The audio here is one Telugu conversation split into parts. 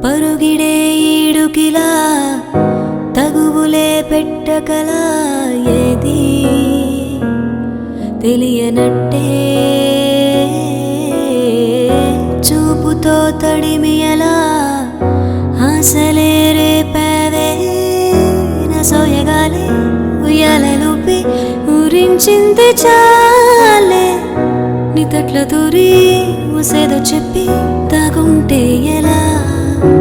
పరుగిడే ఈడుకిలా తగువులే పెట్టకలా ఏది తెలియనట్టే చూపుతో తడిమియలా ఆశలే రేపవే నా సోయగాలే ఉయ్యాలలుపి ఊరించింది చాలే నీ తట్ల దూరి ఊసేదో చెప్పి తాగుంటే ఎలా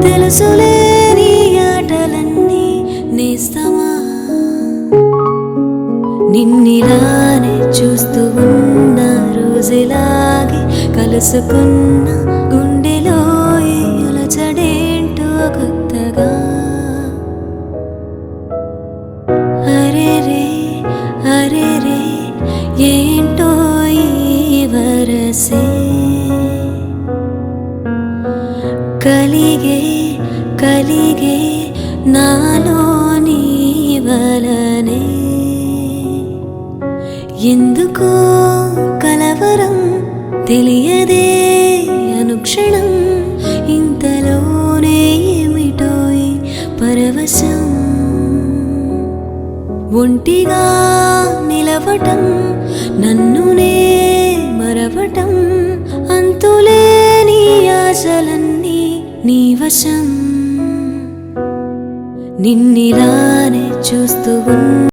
తెలుసులే నీ ఆటలన్నీ నేస్తమా నిన్నిలానే చూస్తూ ఉన్న రోజులాగే కలుసుకున్న గుండెలో అలచడేంటో కొత్తగా అరే రే ఏంటో ఈ వరసే కలిగే నాలోని వలనే ఎందుకో కలవరం తెలియదే అనుక్షణం ఇంతలోనే ఏమిటో ఈ పరవశం ఒంటిగా నిలవటం నన్నునే మరవటం అంతులేని ఆశలన్నీ నీ వశం నిన్నిలానే చూస్తూ